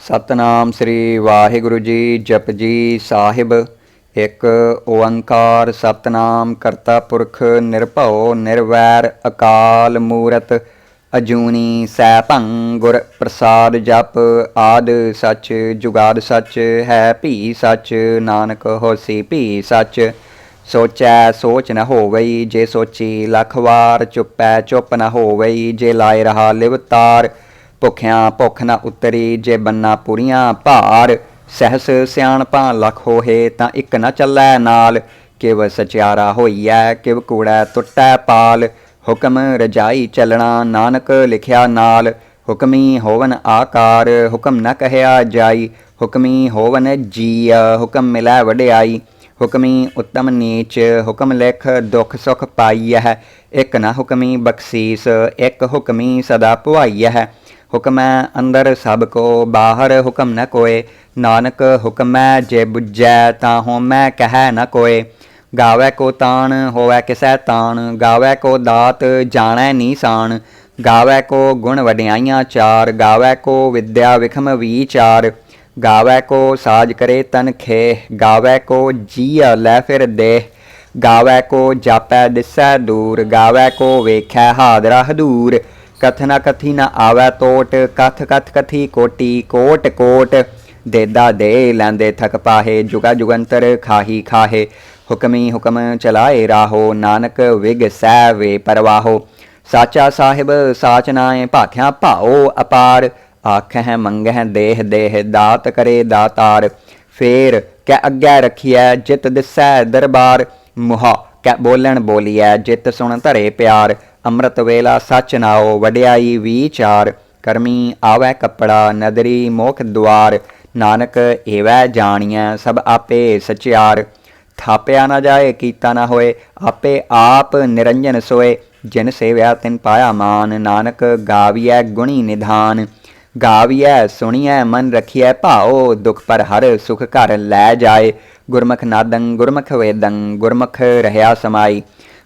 ਸਤਨਾਮ ਸ੍ਰੀ ਵਾਹਿਗੁਰੂ ਜੀ। ਜਪ ਜੀ ਸਾਹਿਬ। ਇੱਕ ਓੰਕਾਰ ਸਤਨਾਮ ਕਰਤਾ ਪੁਰਖ ਨਿਰਭਉ ਨਿਰਵੈਰ ਅਕਾਲ ਮੂਰਤ ਅਜੂਨੀ ਸੈਭੰ ਗੁਰ ਪ੍ਰਸਾਦ। ਜਪ ਆਦ ਸੱਚ ਜੁਗਾਦ ਸੱਚ ਹੈ ਭੀ ਸੱਚ ਨਾਨਕ ਹੋਸੀ ਭੀ ਸੱਚ। ਸੋਚੈ ਸੋਚ ਨ ਹੋਵਈ ਜੇ ਸੋਚੀ ਲੱਖ ਵਾਰ। ਚੁੱਪੈ ਚੁੱਪ ਨ ਹੋਵਈ ਜੇ ਲਾਏ ਰਹਾ ਲਿਵਤਾਰ। ਭੁੱਖਿਆਂ ਭੁੱਖ ਨਾ ਉਤਰੀ ਜੇ ਬੰਨਾ ਪੁਰੀਆਂ ਭਾਰ। ਸਹਿਸ ਸਿਆਣਪਾਂ ਲੱਖ ਹੋਏ ਤਾਂ ਇੱਕ ਨਾ ਚੱਲੈ ਨਾਲ। ਕਿਵ ਸਚਿਆਰਾ ਹੋਈਐ ਕਿਵ ਕੂੜੈ ਟੁੱਟੈ ਪਾਲ। ਹੁਕਮ ਰਜਾਈ ਚੱਲਣਾ ਨਾਨਕ ਲਿਖਿਆ ਨਾਲ। ਹੁਕਮੀ ਹੋਵਨ ਆਕਾਰ ਹੁਕਮ ਨ ਕਹਿਆ ਜਾਈ। ਹੁਕਮੀ ਹੋਵਨ ਜੀਅ ਹੁਕਮ ਮਿਲੈ ਵਡਿਆਈ। ਹੁਕਮੀ ਉੱਤਮ ਨੀਚ ਹੁਕਮ ਲਿਖ ਦੁੱਖ ਸੁਖ ਪਾਈਐ। ਇੱਕ ਨਾ ਹੁਕਮੀ ਬਖਸ਼ੀਸ ਇੱਕ ਹੁਕਮੀ ਸਦਾ ਭੁਆਈਐ। ਹੁਕਮੈ ਅੰਦਰ ਸਭ ਕੋ ਬਾਹਰ ਹੁਕਮ ਨ ਕੋਏ। ਨਾਨਕ ਹੁਕਮੈ ਜੇ ਬੁੱਝੈ ਤਾਂ ਹੋਮੈ ਕਹਿ ਨ ਕੋਏ। ਗਾਵੈ ਕੋ ਤਾਣ ਹੋਵੈ ਕਿਸੈ ਤਾਣ ਗਾਵੈ ਕੋ ਦਾਤ ਜਾਣੈ ਨੀਸਾਨ। ਗਾਵੈ ਕੋ ਗੁਣ ਵਡਿਆਈਆਂ ਚਾਰ ਗਾਵੈ ਕੋ ਵਿਦਿਆ ਵਿਖਮ ਵੀਚਾਰ। ਗਾਵੈ ਕੋ ਸਾਜ ਕਰੇ ਤਨ ਖੇਹ ਗਾਵੈ ਕੋ ਜੀਅ ਲੈ ਫਿਰ ਦੇਹ। ਗਾਵੈ ਕੋ ਜਾਪੈ ਦਿਸੈ ਦੂਰ ਗਾਵੈ ਕੋ ਵੇਖੈ ਹਾਦਰਾ ਹਦੂਰ। ਕਥਨਾ ਕਥੀ ਨ ਆਵੈ ਤੋਟ ਕਥ ਕਥ ਕਥੀ ਕੋਟੀ ਕੋਟ ਕੋਟ। ਦੇਦਾ ਦੇ ਲੈਂਦੇ ਥਕ ਪਾਹੇ ਜੁਗਾ ਜੁਗੰਤਰ ਖਾਹੀ ਖਾਹੇ। ਹੁਕਮੀ ਹੁਕਮ ਚਲਾਏ ਰਾਹੋ ਨਾਨਕ ਵਿਗ ਸਹਿ ਵੇ ਪਰਵਾਹੋ। ਸਾਚਾ ਸਾਹਿਬ ਸਾਚ ਨਾਏ ਭਾਖਿਆ ਭਾਓ ਅਪਾਰ। ਆਖਹਿ ਮੰਗਹਿ ਦੇਹ ਦੇਹ ਦਾਤ ਕਰੇ ਦਾਤਾਰ। ਫੇਰ ਕੈ ਅੱਗੇ ਰਖੀਐ ਜਿਤ ਦਿਸੈ ਦਰਬਾਰ। ਮੁਹਾ ਕੈ ਬੋਲਣ ਬੋਲੀਐ ਜਿਤ ਸੁਣ ਧਰੇ ਪਿਆਰ। ਅੰਮ੍ਰਿਤ ਵੇਲਾ ਸੱਚ ਨਾਓ ਵਡਿਆਈ ਵੀਚਾਰ। ਕਰਮੀ ਆਵੈ ਕੱਪੜਾ ਨਦਰੀ ਮੋਖ ਦੁਆਰ। ਨਾਨਕ ਏਵੈ ਜਾਣੀਐ ਸਭ ਆਪੇ ਸਚਿਆਰ। ਥਾਪਿਆ ਨਾ ਜਾਏ ਕੀਤਾ ਨਾ ਹੋਏ ਆਪੇ ਆਪ ਨਿਰੰਜਨ ਸੋਏ। ਜਿਨ ਸੇਵਿਆ ਤਿਨ ਪਾਇਆ ਮਾਨ ਨਾਨਕ ਗਾਵੀਐ ਗੁਣੀ ਨਿਧਾਨ। ਗਾਵੀਐ ਸੁਣੀਐ ਮਨ ਰਖੀਐ ਭਾਓ ਦੁਖ ਪਰ ਹਰ ਸੁਖ ਘਰ ਲੈ ਜਾਏ। ਗੁਰਮੁਖ ਨਾਦੰ ਗੁਰਮੁਖ ਵੇਦੰ ਗੁਰਮੁਖ ਰਹਿਆ ਸਮਾਈ।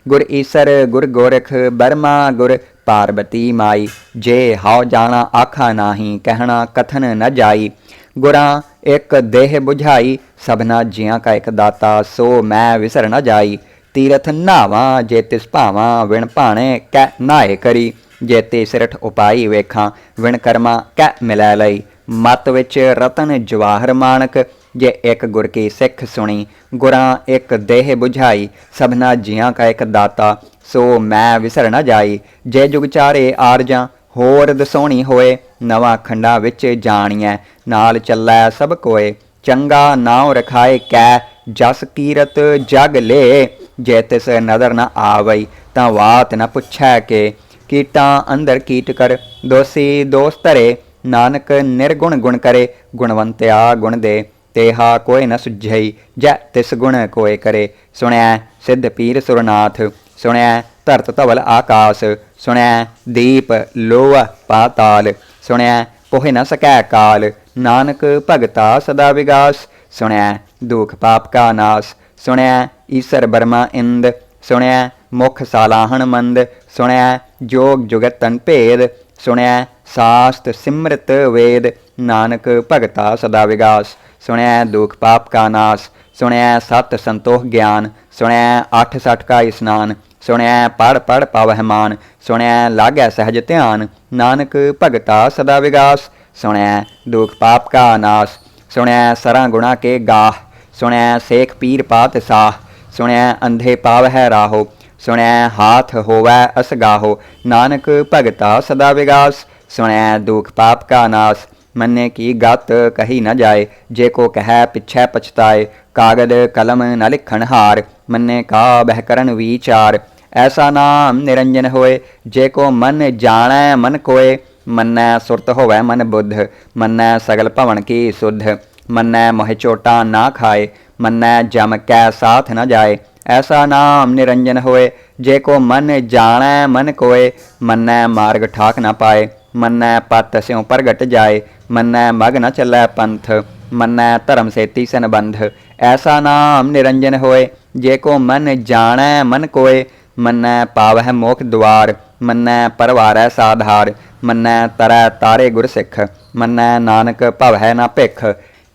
ਗੁਰ ਈਸਰ ਗੁਰ ਗੋਰਖ ਬਰਮਾ ਗੁਰ ਪਾਰਬਤੀ ਮਾਈ। ਜੇ ਹਾਉ ਜਾਣਾ ਆਖਾ ਨਾਹੀ ਕਹਿਣਾ ਕਥਨ ਨ ਜਾਈ। ਗੁਰਾਂ ਇੱਕ ਦੇਹ ਬੁਝਾਈ ਸਭਨਾ ਜੀਆਂ ਕਾ ਇੱਕ ਦਾਤਾ ਸੋ ਮੈਂ ਵਿਸਰ ਨ ਜਾਈ। ਤੀਰਥ ਨਾਵਾਂ ਜੇ ਤਿਸ ਭਾਵਾਂ ਵਿਣ ਭਾਣੇ ਕੈ ਨਾਏ ਕਰੀ। ਜੇ ਤੇ ਸਿਰਠ ਉਪਾਈ ਵੇਖਾਂ ਵਿਣ ਕਰਮਾ ਕੈ ਮਿਲੈ ਲਈ। ਮਤ ਵਿੱਚ ਰਤਨ ਜਵਾਹਰ ਮਾਨਕ ਜੇ ਇੱਕ ਗੁਰ ਕੀ ਸਿੱਖ ਸੁਣੀ। ਗੁਰਾਂ ਇੱਕ ਦੇਹ ਬੁਝਾਈ ਸਭਨਾ ਜੀਆਂ ਕਾ ਇੱਕ ਦਾਤਾ ਸੋ ਮੈਂ ਵਿਸਰ ਨ ਜਾਈ। ਜੇ ਜੁਗ ਚਾਰੇ ਆਰਜਾਂ ਹੋਰ ਦਸੋਣੀ ਹੋਏ। ਨਵਾਂ ਖੰਡਾਂ ਵਿੱਚ ਜਾਣੀਐ ਨਾਲ ਚੱਲੈ ਸਭ ਕੋਏ। ਚੰਗਾ ਨਾਉ ਰਖਾਏ ਕੈ ਜਸ ਕੀਰਤ ਜਗ ਲੇ। ਜੇ ਤਿਸ ਨਦਰ ਨ ਆਵਈ ਤਾਂ ਵਾਤ ਨ ਪੁੱਛੈ ਕੇ। ਕੀਟਾਂ ਅੰਦਰ ਕੀਟ ਕਰ ਦੋਸੀ ਦੋਸ ਧਰੇ। ਨਾਨਕ ਨਿਰਗੁਣ ਗੁਣ ਕਰੇ ਗੁਣਵੰਤਿਆ ਗੁਣ ਦੇ। ਤੇਹਾ ਕੋਈ ਨ ਸੁਝਈ ਜੈ ਤਿਸ ਗੁਣ ਕੋਏ ਕਰੇ। ਸੁਣਿਐ ਸਿੱਧ ਪੀਰ ਸੁਰਨਾਥ ਸੁਣਿਐ ਧਰਤ ਧਵਲ ਆਕਾਸ। ਸੁਣਿਐ ਦੀਪ ਲੋਹ ਪਾਤਾਲ ਸੁਣਿਐ ਪੋਹਿ ਨ ਸਕੈ ਕਾਲ। ਨਾਨਕ ਭਗਤਾ ਸਦਾ ਵਿਗਾਸ ਸੁਣਿਐ ਦੁਖ ਪਾਪ ਕਾ ਨਾਸ। ਸੁਣਿਐ ਈਸਰ ਬਰਮਾ ਇੰਦ ਸੁਣਿਐ ਮੁਖ ਸਾਲਾਹਣ ਮੰਦ। ਸੁਣਿਐ ਜੋਗ ਜੁਗਤ ਤਨ ਭੇਦ ਸੁਣਿਐ ਸਾਸਤ ਸਿਮਰਤ ਵੇਦ। ਨਾਨਕ ਭਗਤਾ ਸਦਾ ਵਿਗਾਸ ਸੁਣਿਐ ਦੁਖ ਪਾਪ ਕਾ ਨਾਸ। ਸੁਣਿਐ ਸਤ ਸੰਤੋਖ ਗਿਆਨ ਸੁਣਿਐ 8 ਸਠ ਕਾ ਇਸਨਾਨ। ਸੁਣਿਐ ਪੜ ਪੜ ਪਾਵਹਿ ਮਾਨ ਸੁਣਿਐ ਲਾਗੈ ਸਹਿਜ ਧਿਆਨ। ਨਾਨਕ ਭਗਤਾ ਸਦਾ ਵਿਗਾਸ ਸੁਣਿਐ ਦੁਖ ਪਾਪ ਕਾ ਨਾਸ। ਸੁਣਿਐ ਸਰਾਂ ਗੁਣਾ ਕੇ ਗਾਹ ਸੁਣਿਐ ਸੇਖ ਪੀਰ ਪਾਤ ਸਾਹ। ਸੁਣਿਐ ਅੰਧੇ ਪਾਵਹਿ ਰਾਹੋ ਸੁਣਿਐ ਹਾਥ ਹੋਵੈ ਅਸਗਾਹੋ। ਨਾਨਕ ਭਗਤਾ ਸਦਾ ਵਿਗਾਸ ਸੁਣਿਐ ਦੁਖ ਪਾਪ ਕਾ ਨਾਸ। ਮੰਨੇ ਕੀ ਗਤ ਕਹੀ ਨ ਜਾਏ ਜੇ ਕੋ ਕਹਿ ਪਿਛੈ ਪਛਤਾਏ। ਕਾਗਦ ਕਲਮ ਨ ਲਿਖਣ ਹਾਰ ਮੰਨੇ ਕਾ ਬਹਿ ਕਰਨ ਵੀਚਾਰ। ਐਸਾ ਨਾਮ ਨਿਰੰਜਨ ਹੋਏ ਜੇ ਕੋ ਮਨ ਜਾਣੈ ਮਨ ਕੋਏ। ਮੰਨੈ ਸੁਰਤ ਹੋਵੈ ਮਨ ਬੁੱਧ ਮੰਨੈ ਸਗਲ ਭਵਨ ਕੀ ਸੁਧ। ਮੰਨੈ ਮੋਹਿ ਚੋਟਾਂ ਨਾ ਖਾਏ ਮੰਨੈ ਜਮ ਕੈ ਸਾਥ ਨ ਜਾਏ। ਐਸਾ ਨਾਮ ਨਿਰੰਜਨ ਹੋਏ ਜੇ ਕੋ ਮਨ ਜਾਣੈ ਮਨ ਕੋਏ। ਮੰਨੈ ਮਾਰਗ ਠਾਕ ਨ ਪਾਏ ਮੰਨੈ ਪਤ ਸਿਉ ਪ੍ਰਗਟ ਜਾਏ। ਮੰਨੈ ਮਗ ਨ ਚੱਲੈ ਪੰਥ ਮੰਨੈ ਧਰਮ ਸੇਤੀ ਸੰਬੰਧ। ਐਸਾ ਨਾਮ ਨਿਰੰਜਨ ਹੋਏ ਜੇ ਕੋ ਮਨ ਜਾਣੈ ਮਨ ਕੋਏ। ਮੰਨੈ ਪਾਵਹਿ ਮੋਖ ਦੁਆਰ ਮੰਨੈ ਪਰਵਾਰੈ ਸਾਧਾਰ। मन्नै तरै तारे गुर सिख, मन्नै नानक भवै न भिख।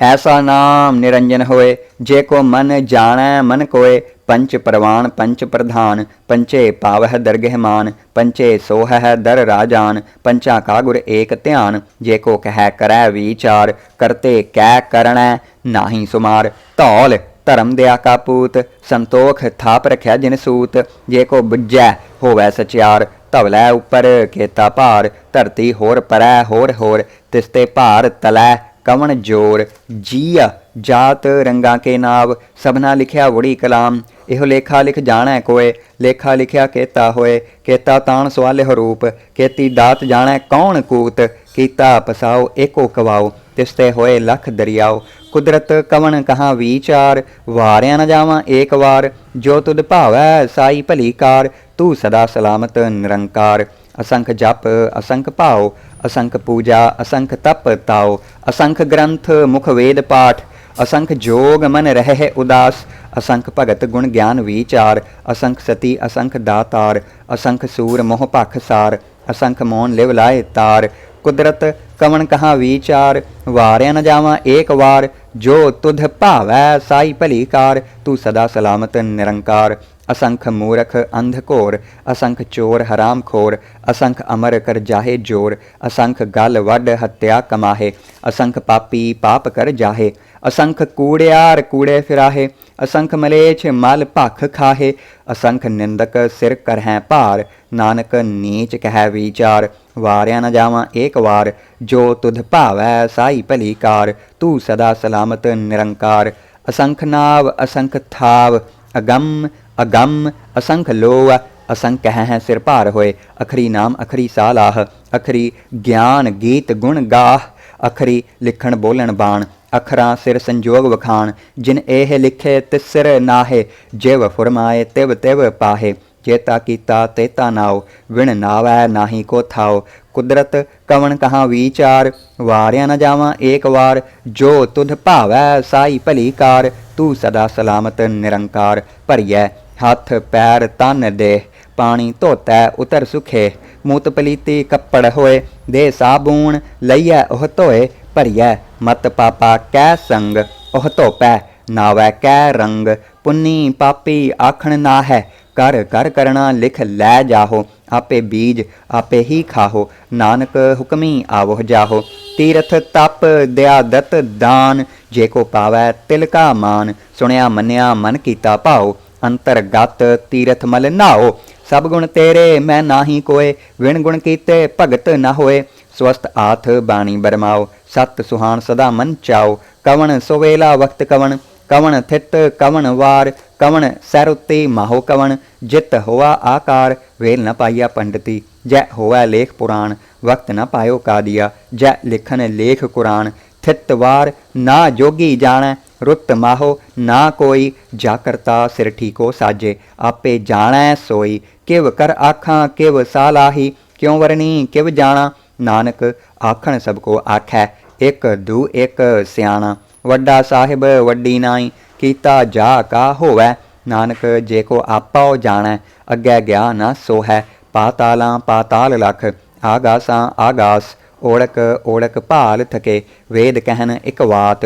ऐसा नाम निरंजन होए, जे को मन जाणै मन कोय। पंच परवान पंच प्रधान, पंचे पावह दरगह मान। पंचे सोहह दर राजान, पंचा का गुर एक ध्यान। जे को कह करै विचार, करते कै करणै नाहि सुमार। धौल धर्म दया का पूत, संतोख थाप रख्या जिन सूत। जे को बुझै होवै सचियार, धवलै उपर केता भार। धरती होर परै होर होर, तिसते भार तलै कवन जोर। जीया जात रंगा के नाव, सबना लिखिया वड़ी कलाम। इहो लेखा लिख जाणै कोय, लेखा लिखिया केता होए। केता ताण सवालिह रूप, केती दात जाणै कौन कूत। कीता पसाओ एको कवाओ, तिसते होए लख दरियाओ। कुदरत कवन कहाँ विचार, वारिया न जावां एक वार। जो तुद भावै साई भली कार, तू सदा सलामत निरंकार। असंख जप असंख भाव, असंख पूजा असंख तप ताओ। असंख ग्रंथ मुख वेद पाठ, असंख जोग मन रहे उदास। असंख भगत गुण ज्ञान विचार, असंख सती असंख दातार। असंख सूर मोह भख सार, असंख मौन लिव लाए तार। कुदरत कवन कहाँ विचार, वारिया न जावां एक वार। जो तुध भावै साई भली कार, तू सदा सलामत निरंकार। असंख मूरख अंध घोर, असंख चोर हराम खोर। असंख अमर कर जाहे जोर, असंख गल वड हत्या कमाहे। असंख पापी पाप कर जाहे, असंख कूड़ियार कूड़े फिराहे। असंख मलेच्छ मल भख खाहे, असंख निंदक सिर करहैं भार। नानक नीच कह विचार, वारिया न जावां एक वार। जो तुध भावै साई भली कार, तू सदा सलामत निरंकार। असंख नाव असंख थाव, अगम अगम असंख लोआ। असंख कह सिर भार होए, अखरी नाम अखरी सालाह। अखरी ज्ञान गीत गुण गाह, अखरी लिखण बोलण बाण। अखरां सिर संजोग वखाण, जिन एह लिखे तिस सिर नाहे। जिव फुरमाए तिव तिव पाहे, चेता कीता तेता नाओ। विण नावै नाहि को थाओ, कुदरत कवन कहाँ विचार। वारिया न जावां एक वार, जो तुध भावै साई भली कार। तू सदा सलामत निरंकार। भरियै हथ पैर तन देह, पानी धोतै उतर सुखे। मूत पलीती कपड़ होए, दे साबून लईयै ओह धोए। भरियै मत पापा कै संग, ओह धोपै नावै कै रंग। पुन्नी पापी आखण ना है, कर कर करना लिख लै जाहो। आपे बीज आपे ही खाहो, नानक हुक्मी आवह जाहो। तीरथ तप दया दत्त दान, जे को पावै तिल का मान। सुनिया मन्निया मन कीता भाओ, अंतरगत तीरथ मल नाओ। सब गुण तेरे मैं नाही कोय, विण गुण कीते भगत न होए। स्वस्थ आथ बाणी बरमाओ, सत सुहान सदा मन चाओ। कवन सोवेला वक्त कवन, कवन थित कवन वार। कवन सैर उत्ते माहो कवन, जित होआ आकार। वेल न पाइया पंडिती, जै होवै लेख पुराण। वक्त न पायो कादिया, जै लिखन लेख कुरान। थित वार ना जोगी जाणै, रुत माहो ना कोई। जा करता सिर ठीको साजे, आपे जाणै सोई। किव कर आखां किव सालाही, क्यों वरनी किव जाणा। नानक आखण सबको आखै, एक दू एक सियाणा। वड्डा साहिब वड्डी नाई, कीता जा का होवै। नानक जे को आपा जाणै, अग्गै गया न सोहै। पातालां पाताल लख, आगासां आगास। ओड़क ओड़क भाल थके, वेद कहन इक वात।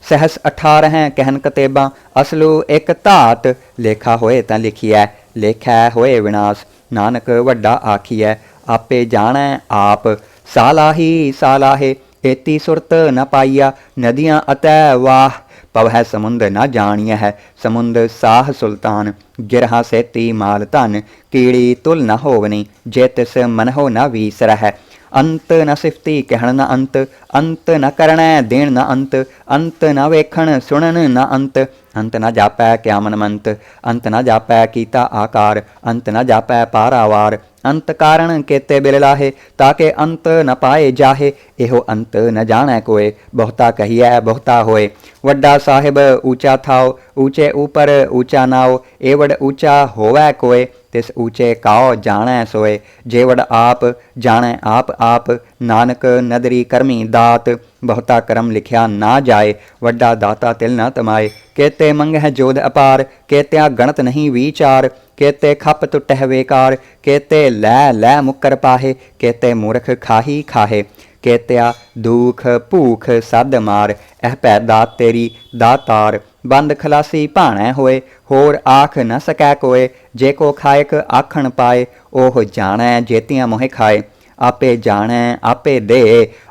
सहस 18 कहन कतेबां, असलू एक धात। लेखा होए तां लिखियै, लेखै होए विनाश। नानक वड्डा आखियै, आपे जाणै आप। सालाही सालाहे, एती सुरत न पाइया। नदियाँ अतै वाह, पवै समुंद न जानिया है। समुंद साह सुल्तान, गिरहा सेती माल धन। कीड़ी तुल न होवनी, जे तिस मनहो न वीसरह। अंत न सिफती कहण न अंत, अंत न करणै देण न अंत। अंत न वेखण सुणन न अंत, अंत न जापै क्या मनमंत। अंत न जापै कीता आकार, अंत न जापै पारावार। अंत कारण केते बिल लाहे, ताके अंत न पाए जाहे। एहो अंत न जाणै कोय, बहुता कहिए बहुता होए। वड्डा साहिब ऊँचा थाओ, ऊँचे ऊपर ऊँचा नाओ। एवड ऊँचा होवै कोय, तिस ऊँचे काओ जाणै सोए। जेवड आप जाणै आप आप, नानक नदरी करमी दात। बहुता करम लिखिया ना जाए, वड्डा दाता तिल न तमाए। केते मंगह जोध अपार, केत्या गणत नहीं विचार। केते खप टुटह बेकार, केते लै लै मुकर पाहे, केते मूर्ख खाही खाहे, केत्या दुख भूख सद मार, एह पै दात तेरी दातार, बंद खलासी भाणै होए, होर आख न सकै कोय, जे को खायक आखण पाए, ओह जाणै जेतियां मोहे खाए, आपे जाणै आपे दे,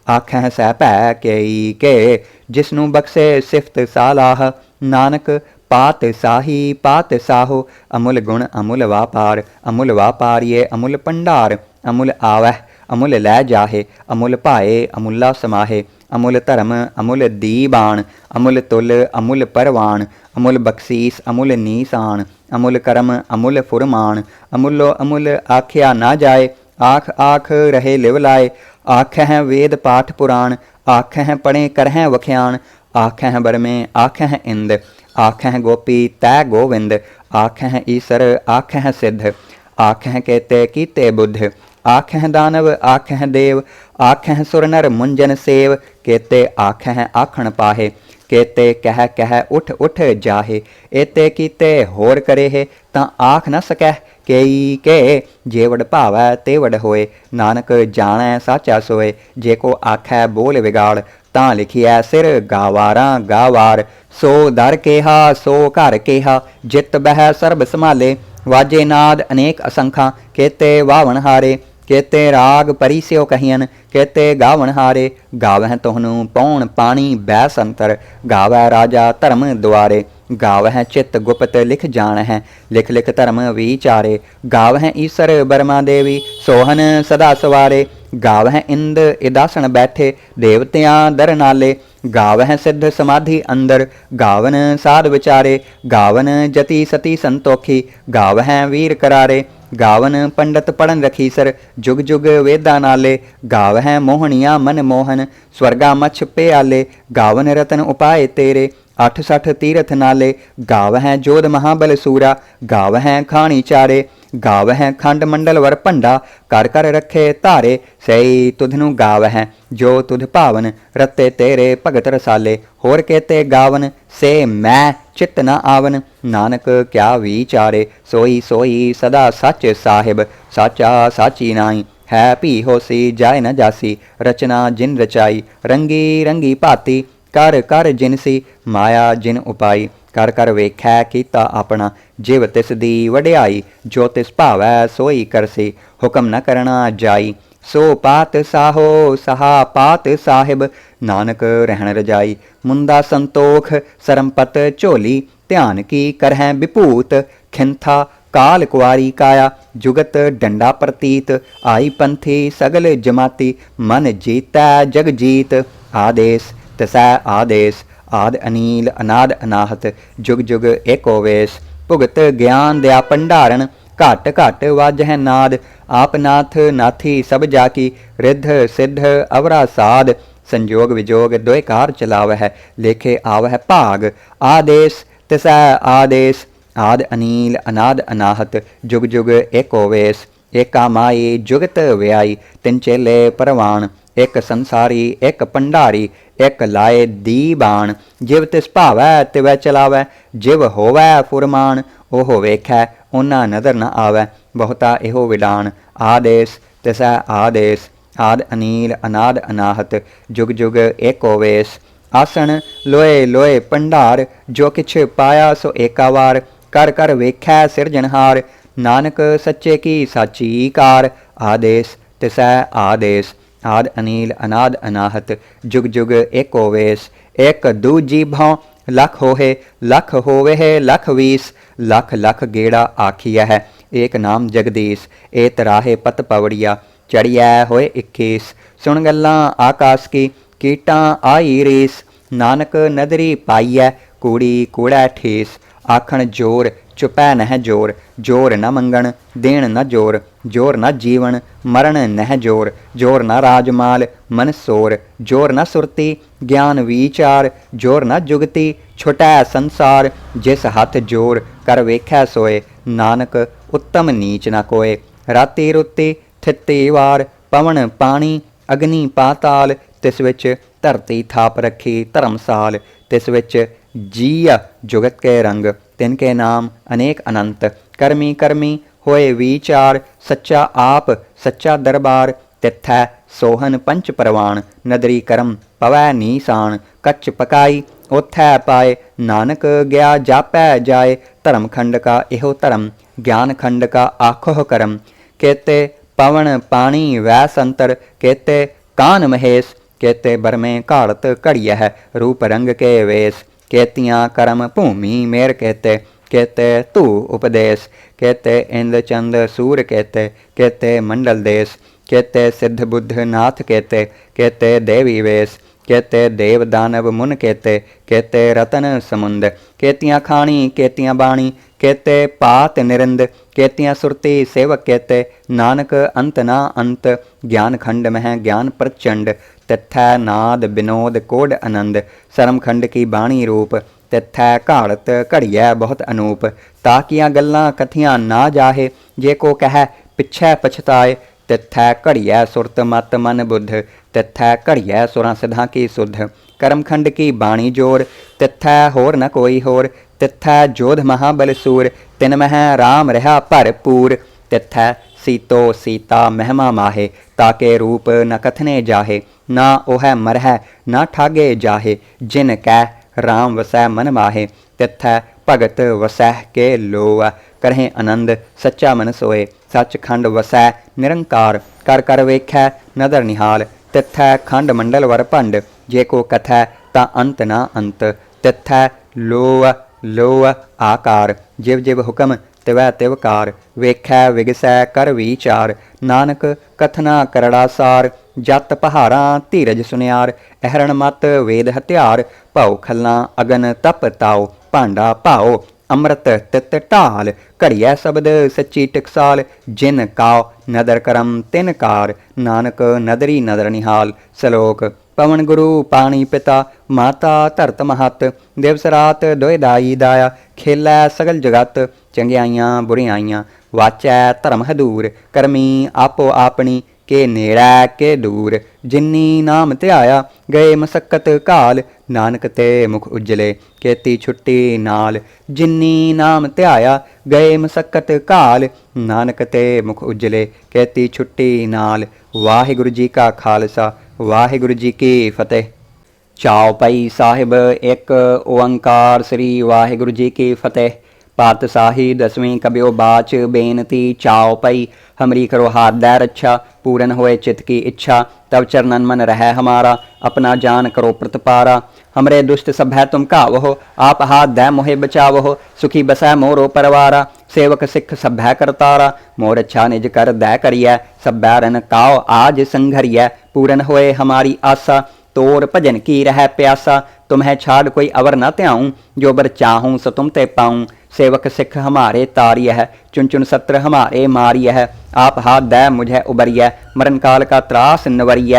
आखैं सै भै केई के, जिसनू बख्शे सिफत सालाह, नानक पात साही पात साहो, अमुल गुण अमुल वापार, अमुल वापारिये अमुल भंडार, अमुल आवह अमुल लै जाहे, अमुल भाए अमुला समाहे, अमुल धर्म अमुल दीबान, अमुल तुल अमुल परवान, अमुल बख्शीस अमुल नीसान, अमुल करम अमुल फुरमान, अमुलो अमुल आख्या ना जाए, आख आख रहे लिव लाए, आखैं वेद पाठ पुराण, आखैं पढ़े करहैं वख्यान, आखैं बरमे आखैं इंद, आखैं गोपी तै गोविंद, आखैं ईसर आखैं सिद्ध, आखैं केते कीते बुद्ध, आखैं दानव आखैं देव, आखैं सुर नर मुंजन सेव, केते आखैं आखण पाहे, केते कह कह उठ उठ जाहे, एते कीते होर करे है, तां आख न सकह केई के, जेवड़ भावै तेवड़ होए, नानक जाणै साचा सोए, जे को आखै बोल विगाड़, तां लिखिया सिर गावारां गावार, सो दर केहा सो घर केहा, जित बह सर्ब संभाले, वाजे नाद अनेक असंखां, केते वावण हारे, केते राग परिस्यो कहियन, केते गावण हारे, गावह तुहनु पौण पानी बैसंतर, गावै राजा धर्म द्वारे, गावह चित गुप्त लिख जानह, लिख लिख धर्म विचारे, गावह ईसर बरमा देवी सोहन सदा सवारे, गावह इंद इदासन बैठे देवतियां दर नाले, गावह सिद्ध समाधि अंदर, गावन साध विचारे, गावन जति सती संतोखी, गावह वीर करारे, गावन पंडित पढ़न रखीसर, जुग जुग वेदा नाले, गावह मोहनिया मन मोहन, स्वर्गा मछ प्याले, गावन रतन उपाय तेरे, 68 तीरथ नाले, गावह जोध महाबल सूरा, गावह खाणी चारे, गावह खंड मंडल वर भंडा, कर कर रखे धारे, सही तुधनु गावह जो तुध भावन, रते तेरे भगत रसाले, होर केते गावन, से मैं चित न आवन, नानक क्या विचारे, सोई सोई सदा सच साहिब, साचा साची नाई, है भी होसी जाए न जासी, रचना जिन रचाई, रंगी रंगी भाती, कर कर जिनसी, माया जिन उपाई, कर कर वेखै कीता अपना, जिव तिस दी वड्याई, जो तिस भावै सोई करसी, हुक्म न करना जाई, सो पात साहो सहा पात साहिब, नानक रहन रजाई, मुंदा संतोख सरमपत झोली, ध्यान की करहैं विभूत, खिंथा काल कुआरी काया, जुगत डंडा प्रतीत, आई पंथी सगल जमाती, मन जीतै जग जीत, आदेश तसै आदेश, आद अनील अनाद अनाहत, जुग जुग एको वेश, भुगत ज्ञान दया भंडारण, घट घट वाजह नाद, आप नाथ नाथी सब जाकी, रिद्ध सिद्ध अवरा साध, संजोग विजोग दोय कार चलावह, लेखे आवह भाग, आदेश तसै आदेश, आद अनील अनाद अनाहत, जुग जुग एको वेश, एका माई जुगत व्याई, तिन चेले परवान, एक संसारी एक भंडारी, एक लाए दीबान, जिव तिस भावै तिवै चलावै, जिव होवै फुरमान, ओह वेखै ओना नज़र न आवै, बहुता इहो विडान, आदेश तसै आदेश, आद अनील अनाद अनाहत, जुग जुग एको वेश, आसन लोए लोए भंडार, जो किछ पाया सो एका वार, कर कर वेखै सिरजनहार, नानक सच्चे की साची कार, आदेश तसै आदेश, आद अनील अनाद अनाहत, जुग जुग एको वेश, एक दूजी भौं लख होहे, लख होवे है लख वीस, लख लख गेड़ा आखिया है, एक नाम जगदीश, ए तराहे पत पवड़िया, चढ़िया होए 21, सुन गल्लां आकाश की, कीटां आई रेस, नानक नदरी पाईऐ, कूड़ी कूड़ा ठेस, आखण जोर चुपै नह जोर, जोर न मंगण देण न जोर, जोर न जीवन मरण नह जोर, जोर न राजमाल मन सोर, जोर न सुरती ज्ञान विचार, जोर न जुगती छुटै संसार, जिस हथ जोर कर वेखै सोए, नानक उत्तम नीच न कोय, राती रुती थित्ती वार, पवन पानी अग्नि पाताल, तिस विच धरती थाप रखी धर्मसाल, तिस विच जीआ जुगत के रंग, तिनके नाम अनेक अनंत। कर्मी कर्मी होए विचार, सच्चा आप सच्चा दरबार। तिथै सोहन पंच परवान, नदरी करम पवै नीसान। कच्च पकाई ओथै पाए, नानक गया जापै जाए। धर्म खंड का इहो धर्म, ज्ञान खंड का आखोह करम। केते पवन पानी वै संतर, केते कान महेश। केते बरमे घाड़त घड़ियह, रूप रंग के वेश। केतियाँ करम भूमि मेर केते, केते तू उपदेश। केते इंद चंद सूर केते, केते मंडल देश। केते सिद्ध बुद्ध नाथ केते, केते देवी वेश। केते देव दानव मुन केते, केते रतन समुंद। केतियाँ खाणी केतियाँ बाणी, केते पात निरंद। केतियाँ सुरती सेवक केते, नानक अंत ना अंत। ज्ञान खंड मह ज्ञान प्रचंड, तिथै नाद विनोद कोड आनंद। सरम खंड की बाणी रूप, तिथै घाड़त घड़िया बहुत अनूप। ताकियाँ गल्लां कथियाँ ना जाहे, जे को कह पिछै पछताए। तिथै घड़िया सुरत मत मन बुद्ध, तिथै घड़िया सुरां सिद्धां की सुध। करम खंड की बाणी जोर, तिथै होर न कोई होर। तिथै जोध महाबल सूर, तिन मह राम रहा भरपूर। तिथै सीतो सीता महिमा माहे, ताके रूप न कथने जाहे। ना ओह मरह ना ठागे जाहे, जिन कह राम वसै मन माहे। तिथै भगत वसह के लोआ, करहें आनंद सच्चा मन सोए। सचखंड वसै निरंकार, कर कर वेखै नदर निहाल। तिथै खंड मंडल वर भंड, जे को कथै ता अंत ना अंत। तिथै लोअ लोअ आकार, जिव जिव हुकम तिवै तिवकार। वेखै विगसै कर विचार, नानक कथना करड़ा सार। जत पहारां धीरज सुनियार, अहरण मत वेद हथियार। भौ खल्लां अगन तप ताओ, भांडा भाओ अमृत तित ढाल। घड़िया शब्द सच्ची टकसाल, जिन काओ नदर करम तिन कार। नानक नदरी नदर निहाल। सलोक पवन गुरु पानी पिता, माता धरत महत। दिवस रात दोए दाई दाया, खेलै सगल जगत। चंगियाइयां बुरियाइयां वाचै धर्म हदूर। करमी आपो आपनी, के नेड़ै के दूर। जिन्नी नाम ध्याया, गए मसक्कत काल। नानक ते मुख उजले, केती छुट्टी नाल। जिन्नी नाम ध्याया, गए मसक्कत काल। नानक ते मुख उजले, केती छुट्टी नाल। वाहिगुरु जी का खालसा, वाहिगुरु जी की फतेह। चौपाई साहिब एक ओंकार श्री वाहिगुरु जी की फतेह। पातशाही दसवीं कबियो बाच बेनती चौपाई। हमरी करो हाथ रक्षा, पूरन होए चित्त की इच्छा। तब चरणन मन रह हमारा, अपना जान करो प्रतिपारा। हमरे दुष्ट सभै तुम कावहो, आप हाथ दै मोहे बचावहो। सुखी बसै मोरो परवारा, सेवक सिख सभै करतारा। मोर अच्छा निज कर दै करियै, सभै रन काओ आज संघरियै। पूरन होए हमारी आशा, तोर भजन की रह प्यासा। तुम्हें छाड़ कोई अवर न त्याऊँ, जो बर चाहूँ सो तुम ते पाऊँ। सेवक सिख हमारे तारियह, चुन चुन सत्र हमारे मारियह। आप हाथ दै मुझे उबरिय, मरण काल का त्रास निवरिय।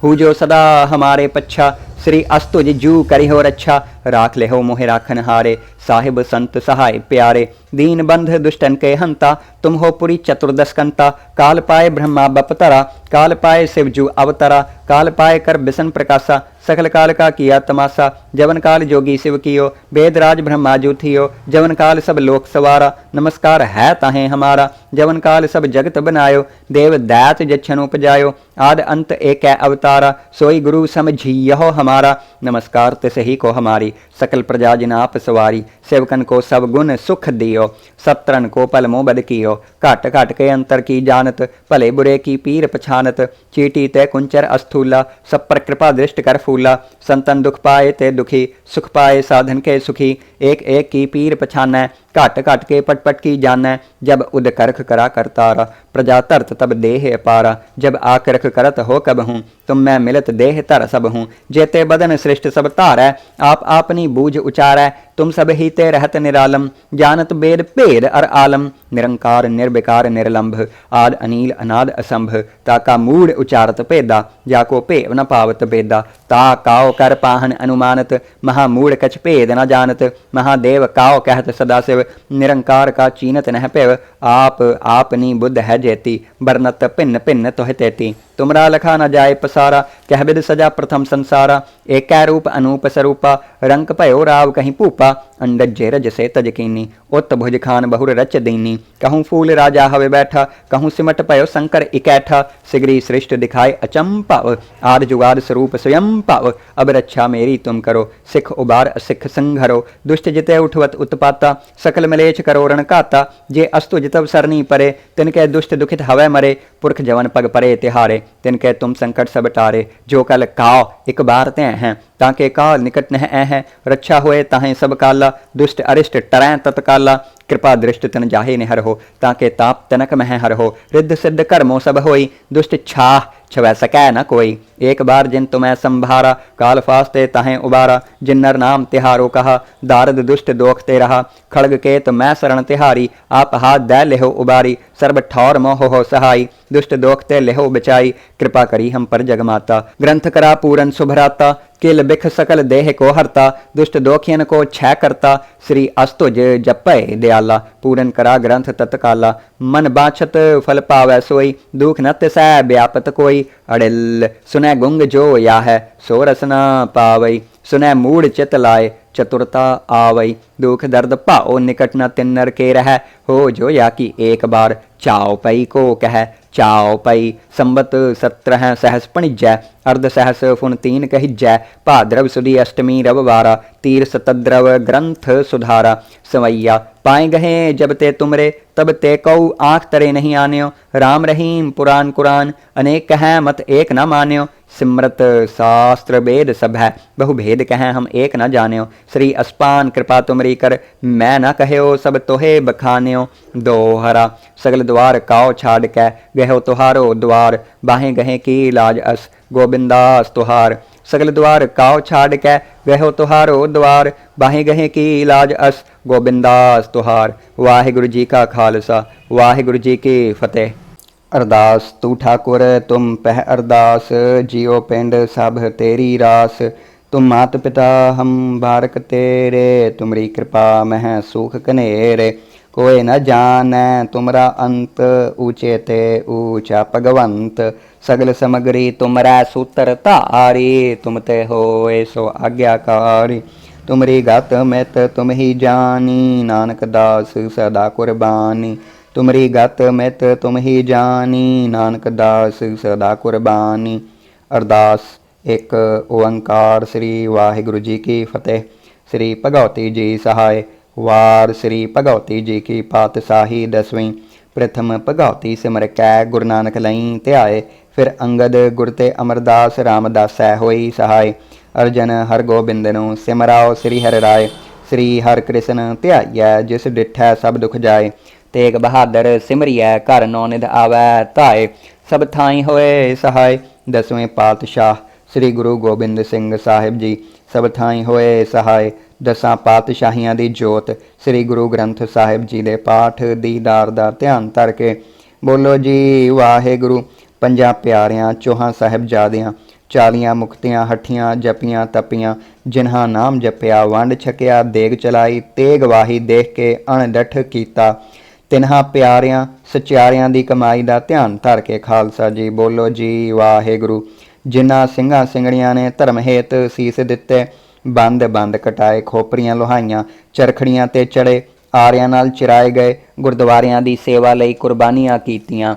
हु जो सदा हमारे पच्छा, श्री अस्तुज जू करि हो रक्षा। राख ले हो मोहे राखन हारे, साहिब संत सहाय प्यारे। दीन बंध दुष्टन के हंता, तुम हो पुरी चतुर्दशकंता। काल पाए ब्रह्मा बपतरा, काल पाए शिवजू अवतरा। काल पाए कर बिसन प्रकाशा, सकल काल का किया तमाशा। जवन काल जोगी शिव कियो, वेदराज ब्रह्मा जू थियो। जवन काल सब लोक सवारा, नमस्कार है ताहें हमारा। जवन काल सब जगत बनायो, देव दैत जच्छन उपजायो। आद अंत एक अवतारा, सोई गुरु समझियो हमारा। नमस्कार तिस ही को हमारी, सकल प्रजा जिनाप सवारी। सेवकन को सब गुण सुख दियो, सत्रन को पल मोह बद कियो। घट घट के अंतर की जानत, भले बुरे की पीर पछानत। चीटी ते कुंचर अस्थूला, सब पर कृपा दृष्ट कर फूला। संतन दुख पाए ते दुखी, सुख पाए साधन के सुखी। एक एक की पीर पछानै, घट घट के पट पट की जानै। जब उद करख करा करतारा, प्रजा धरत तब देह अपारा। जब आकरख करत हो कब हूँ, तुम मैं मिलत देह धर सब हूँ। जेते बदन श्रेष्ठ सब धारै, आप आपनी बूझ उचारै। तुम सब ही ते रहत निरालम, जानत बेद भेद अर आलम। निरंकार निर्विकार निर्लंभ, आद अनील अनाद असंभ। ताका मूढ़ उचारत भेदा, जाको भेव न पावत बेदा। ता काओ कर पाहन अनुमानत, महामूढ़ कछ भेद न जानत। महादेव काओ कहत सदाशिव, निरंकार का चीनत नह पिव। आप आपनी बुद्ध है जेती, बरनत भिन्न भिन्न तुह तेती। तुमरा लखा न जाए पसारा, कह बिद सजा प्रथम संसारा। एक रूप अनूप स्वरूपा, रंक भयो राव कहीं भूपा। कृपा अंडज रज से तजकीनी। उत भुज खान बहुर रच दीनी। कहूँ फूल राजा हवे बैठा, कहूँ सिमट पयो शंकर इकैठा। सिगरी सृष्ट दिखाए अचंपाव, आर जुगार स्वरूप स्वयं पाव। अब रक्षा मेरी तुम करो, सिख उबार असिख संघरो। दुष्ट जिते उठवत उत्पाता, सकल मलेच्छ करो रण काता। जे अस्तु जितव सरनी परे, तिनके दुष्ट दुखित हवै मरे। पुरख जवन पग परे तिहारे, तिनके तुम संकट सब टारे। जो कल काव एक बार ते हैं, ताके काल निकट नह हैं। रक्षा होए ताहें सब काला, दुष्ट अरिष्ट टरैं तत्काला। कृपा दृष्ट तन जाहे निहर हो, ताके ताप तनक मह हर हो। रिद्ध सिद्ध कर्मों सब होई, दुष्ट छाह छवै सकै न कोई। एक बार जिन तुम्हें संभारा, काल फास्ते ताहें उबारा। जिन नर नाम तिहारो कहा, दारद दुष्ट दोखते रहा। खड़ग केत मैं शरण तिहारी, आप हाथ दै लेहो उबारी। सर्ब ठौर मोह हो सहाई, दुष्ट दोखते लेहो बचाई। कृपा करी हम पर जगमाता, ग्रंथ करा पूरन शुभराता। किल बिख सकल देह को हरता, दुष्ट दोखियन को क्षय करता। श्री अस्तुज जपय दयाला, पूरन करा ग्रंथ तत्काला। मन बाछत फल पावै सोई, दुख न तिसै व्यापत कोई। अड़िल सुनै गुंग जो या है, सो रस न पावई। सुनै मूढ़ चित लाए, चतुरता आवई। दुख दर्द पाओ निकट न तिन्नर के रह। हो जो या की एक बार, चाओ पई को कह चाओ पई। संबत 17 सहस पणिजै, अर्ध सहस फुन 3 कहिजै। भाद्रव सुदी अष्टमी रविवारा, तीर सतद्रव ग्रंथ सुधारा। सवैया पाए गहे जब ते तुमरे, तब ते कऊ आँख तरे नहीं आन्यो। राम रहीम पुराण कुरान, अनेक कहें मत एक न मान्यो। सिमरत शास्त्र वेद सब है, बहु भेद कहें हम एक न जान्यो। श्री अस्पान कृपा तुमरी कर, मैं न कहयो सब तोहे बखान्यो। दोहरा सगल द्वार काओ छाड़ कै, गहो तुहारो द्वार। बाहें गहें की लाज अस, गोबिंदास तुहार। सगल द्वार काओ छाड़ कै, गहो तुहारो द्वार। बाहें गहें की लाज अस, गोबिंदास तुहार। वाहिगुरु जी का खालसा, वाहिगुरु जी की फतेह। अरदास तू ठाकुर तुम पह अरदास, जियो पिंड सब तेरी रास। तुम मात पिता हम बारक तेरे, तुमरी कृपा मह सुख कनेरे। कोई न जानै तुमरा अंत, ऊँचे ते ऊँचा भगवंत। सगल समग्री तुमरै सूत्र धारी, तुम ते होए सो आज्ञाकारी। तुमरी गत मित तुम ही जानी, नानक दास सदा कुर्बानी। तुमरी गत मित तुम ही जानी, नानक दास सदा कुर्बानी। अरदास एक ओंकार श्री वाहिगुरु जी की फतेह। श्री भगवती जी सहाय। वार श्री भगवती जी की पातशाही 10वीं। प्रथम भगवती सिमर कै, गुरु नानक लई ध्याए। फिर अंगद गुर ते अमरदास, रामदासै होई सहाय। अर्जन हर गोबिंद नु सिमराओ, श्री हर राय। श्री हर कृष्ण ध्याइयै, जिस डिठै सब दुख जाए। तेग बहादुर सिमरियै, घर नौ निध आवै धाए। सब थाई होए सहाय। 10वें पातशाह श्री गुरु गोबिंद सिंह साहिब जी, सब थाई होए सहाय। 10 पातशाहियां दी जोत श्री गुरु ग्रंथ साहिब जी दे पाठ दीदार दा ध्यान धर के बोलो जी वाहिगुरु। 5 प्यारियां 4 साहिबजादियां, 40 मुक्तियां हठियां जपियां तपियां। जिन्हां नाम जपिया वंड छकिया, देग चलाई तेग वाही। देख के अणडठ कीता, तिन्हां प्यारियां सचियारियां दी कमाई दा ध्यान धर के खालसा जी बोलो जी वाहिगुरु। जिन्हां ਸਿੰਘਾਂ ਸਿੰਘੜੀਆਂ ने धर्म हेत सीस दिते, बंद बंद कटाए खोपरियां लोहाइयां। चरखड़ियां ते चढ़े, आरियां नाल चिराए गए। गुरद्वारियां दी सेवा लई कुर्बानियां कीतियां,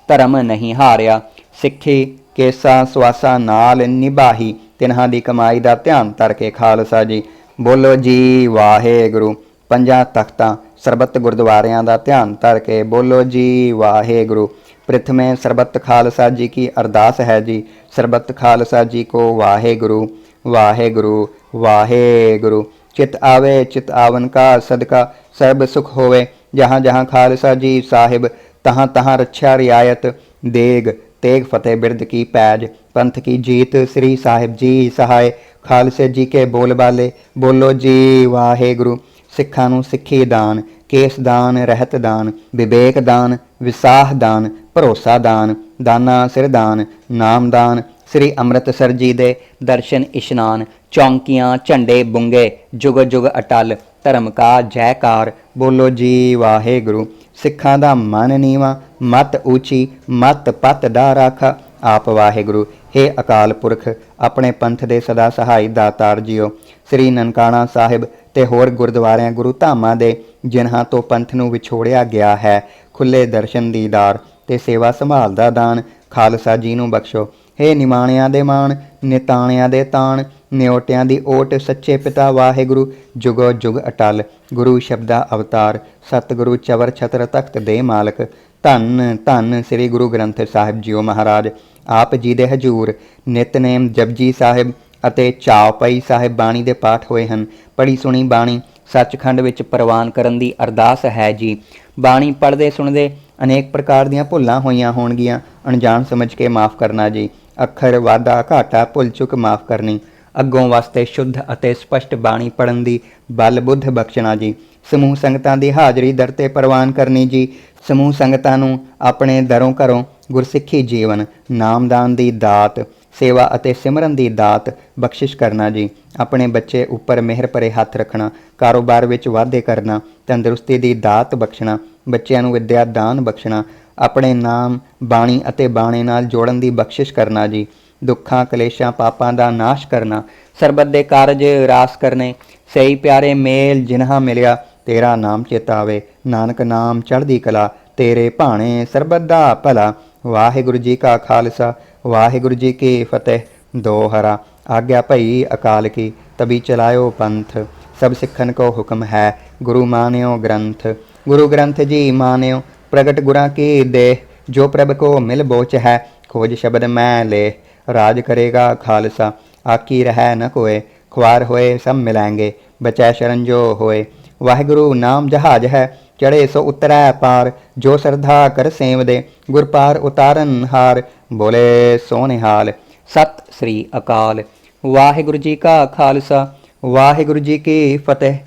धर्म नहीं हारिया। सिੱਖੀ केसा सुआसा नाल निभाही, तिन्हां दी कमाई दा ध्यान धर के खालसा जी बोलो जी वाहिगुरु। 5 तख्तां सरबत गुरुद्वारियां दा ध्यान धर के बोलो जी वाहिगुरु। प्रथमे सरबत खालसा जी की अरदास है जी। सरबत खालसा जी को वाहिगुरु वाहिगुरु वाहिगुरु। चित आवे चित आवन का सदका, सर्ब सुख होवे। जहाँ जहाँ खालसा जी साहिब, तहाँ तहाँ रक्षा रियायत। देग तेग फतेह बिरद की पैज, पंथ की जीत श्री साहिब जी सहाय। खालसे जी के बोल बाले बोलो जी वाहिगुरु। सिੱਖਾਂ ਨੂੰ ਸਿੱਖੀ ਦਾਨ, ਕੇਸ ਦਾਨ ਰਹਿਤ ਦਾਨ, ਵਿਵੇਕ ਦਾਨ, ਵਿਸਾਹ ਦਾਨ, ਭਰੋਸਾ ਦਾਨ, ਦਾਨਾ ਸਿਰ ਦਾਨ, ਨਾਮ ਦਾਨ। श्री अमृतसर जी दे दर्शन इशनान, चौंकियां झंडे बुंगे, जुग जुग अटल। धर्म का जयकार बोलो जी वाहिगुरु। सिੱਖਾਂ ਦਾ मन नीवा, मत ऊँची, मत पत दा राखा। आप वाहिगुरु हे ਅਕਾਲ ਪੁਰਖ ਆਪਣੇ ਪੰਥ ਦੇ ਸਦਾ ਸਹਾਈ ਦਾਤਾਰ ਜੀਓ, ਸ੍ਰੀ ਨਨਕਾਣਾ ਸਾਹਿਬ ਤੇ ਹੋਰ ਗੁਰਦੁਆਰਿਆਂ ਗੁਰੂ ਧਾਮਾਂ ਦੇ ਜਿਨ੍ਹਾਂ ਤੋਂ ਪੰਥ ਨੂੰ ਵਿਛੋੜਿਆ ਗਿਆ ਹੈ, ਖੁੱਲੇ ਦਰਸ਼ਨ ਦੀਦਾਰ ਤੇ ਸੇਵਾ ਸੰਭਾਲ ਦਾ ਦਾਨ ਖਾਲਸਾ ਜੀ ਨੂੰ ਬਖਸ਼ੋ। ਹੇ ਨਿਮਾਣਿਆਂ ਦੇ ਮਾਣ, ਨਿਤਾਣਿਆਂ ਦੇ ਤਾਣ, ਨਿਓਟਿਆਂ ਦੀ ਓਟ, ਸੱਚੇ ਪਿਤਾ ਵਾਹਿਗੁਰੂ ਜੁਗੋ ਜੁਗ ਅਟਲ, ਗੁਰੂ ਸ਼ਬਦਾ ਅਵਤਾਰ, ਸਤਿਗੁਰੂ ਚਵਰ ਛਤਰ ਤਖਤ ਦੇ ਮਾਲਕ, ਧੰਨ ਧੰਨ ਸ੍ਰੀ ਗੁਰੂ ਗ੍ਰੰਥ ਸਾਹਿਬ ਜੀਓ ਮਹਾਰਾਜ। ਆਪ ਜੀ ਦੇ ਹਜੂਰ ਨਿਤਨੇਮ ਜਪਜੀ ਸਾਹਿਬ ਅਤੇ ਚੌਪਈ ਸਾਹਿਬ ਬਾਣੀ ਦੇ ਪਾਠ ਹੋਏ ਹਨ। ਪੜ੍ਹੀ ਸੁਣੀ ਬਾਣੀ ਸੱਚਖੰਡ ਵਿੱਚ ਪ੍ਰਵਾਨ ਕਰਨ ਦੀ ਅਰਦਾਸ ਹੈ ਜੀ। ਬਾਣੀ ਪੜ੍ਹਦੇ ਸੁਣਦੇ ਅਨੇਕ ਪ੍ਰਕਾਰ ਦੀਆਂ ਭੁੱਲਾਂ ਹੋਈਆਂ ਹੋਣਗੀਆਂ, ਅਣਜਾਣ ਸਮਝ ਕੇ ਮਾਫ਼ ਕਰਨਾ ਜੀ। ਅੱਖਰ ਵਾਧਾ ਘਾਟਾ ਭੁੱਲ ਚੁੱਕ ਮਾਫ਼ ਕਰਨੀ। ਅੱਗੋਂ ਵਾਸਤੇ ਸ਼ੁੱਧ ਅਤੇ ਸਪਸ਼ਟ ਬਾਣੀ ਪੜ੍ਹਨ ਦੀ ਬਲ ਬੁੱਧ ਬਖਸ਼ਣਾ ਜੀ। ਸਮੂਹ ਸੰਗਤਾਂ ਦੀ ਹਾਜ਼ਰੀ ਦਰ 'ਤੇ ਪ੍ਰਵਾਨ ਕਰਨੀ ਜੀ। ਸਮੂਹ ਸੰਗਤਾਂ ਨੂੰ ਆਪਣੇ ਦਰੋਂ ਘਰੋਂ ਗੁਰਸਿੱਖੀ ਜੀਵਨ, ਨਾਮਦਾਨ ਦੀ ਦਾਤ, ਸੇਵਾ ਅਤੇ ਸਿਮਰਨ ਦੀ ਦਾਤ ਬਖਸ਼ਿਸ਼ ਕਰਨਾ ਜੀ। ਆਪਣੇ ਬੱਚੇ ਉੱਪਰ ਮਿਹਰ ਭਰੇ ਹੱਥ ਰੱਖਣਾ, ਕਾਰੋਬਾਰ ਵਿੱਚ ਵਾਧੇ ਕਰਨਾ, ਤੰਦਰੁਸਤੀ ਦੀ ਦਾਤ ਬਖਸ਼ਣਾ, ਬੱਚਿਆਂ ਨੂੰ ਵਿੱਦਿਆ ਦਾਨ ਬਖਸ਼ਣਾ, ਆਪਣੇ ਨਾਮ ਬਾਣੀ ਅਤੇ ਬਾਣੇ ਨਾਲ ਜੋੜਨ ਦੀ ਬਖਸ਼ਿਸ਼ ਕਰਨਾ ਜੀ। ਦੁੱਖਾਂ ਕਲੇਸ਼ਾਂ ਪਾਪਾਂ ਦਾ ਨਾਸ਼ ਕਰਨਾ, ਸਰਬਤ ਦੇ ਕਾਰਜ ਰਾਸ ਕਰਨੇ, ਸਹੀ ਪਿਆਰੇ ਮੇਲ ਜਿਨ੍ਹਾਂ ਮਿਲਿਆ ਤੇਰਾ ਨਾਮ ਚੇਤਾਵੇ, ਨਾਨਕ ਨਾਮ ਚੜ੍ਹਦੀ ਕਲਾ, ਤੇਰੇ ਭਾਣੇ ਸਰਬਤ ਦਾ ਭਲਾ। ਵਾਹਿਗੁਰੂ ਜੀ ਕਾ ਖਾਲਸਾ ਵਾਹਿਗੁਰੂ ਜੀ ਕੀ ਫਤਿਹ। ਦੋਹਰਾ ਆਗਿਆ ਭਈ ਅਕਾਲ ਕੀ, ਤਬੀ ਚਲਾਇਓ ਪੰਥ, ਸਭ ਸਿੱਖਨ ਕੋ ਹੁਕਮ ਹੈ, ਗੁਰੂ ਮਾਨਿਓ ਗ੍ਰੰਥ। ਗੁਰੂ ਗ੍ਰੰਥ ਜੀ ਮਾਨਿਓ, ਪ੍ਰਗਟ ਗੁਰਾਂ ਕੀ ਦੇਹ, ਜੋ ਪ੍ਰਭ ਕੋ ਮਿਲ ਬੋਚ ਹੈ, ਖੋਜ ਸ਼ਬਦ ਮੈਂ ਲੈ। ਰਾਜ ਕਰੇਗਾ ਖਾਲਸਾ, ਆਕੀ ਰਹਿ ਨ ਕੋਏ, ਖੁਆਰ ਹੋਏ ਸਭ ਮਿਲੈਂਗੇ, ਬਚੈ ਸ਼ਰਨ ਜੋ ਹੋਏ। ਵਾਹਿਗੁਰੂ ਨਾਮ ਜਹਾਜ ਹੈ, ਚੜ੍ਹੇ ਸੋ ਉਤਰੈ ਪਾਰ, ਜੋ ਸਰਧਾ ਕਰ ਸੇਵਦੇ, ਗੁਰ ਪਾਰ ਉਤਾਰਨ ਹਾਰ, ਬੋਲੇ ਸੋ ਨਿਹਾਲ। ਸਤਿ ਸ੍ਰੀ ਅਕਾਲ। ਵਾਹਿਗੁਰੂ ਜੀ ਕਾ ਖਾਲਸਾ ਵਾਹਿਗੁਰੂ ਜੀ ਕੀ ਫਤਿਹ।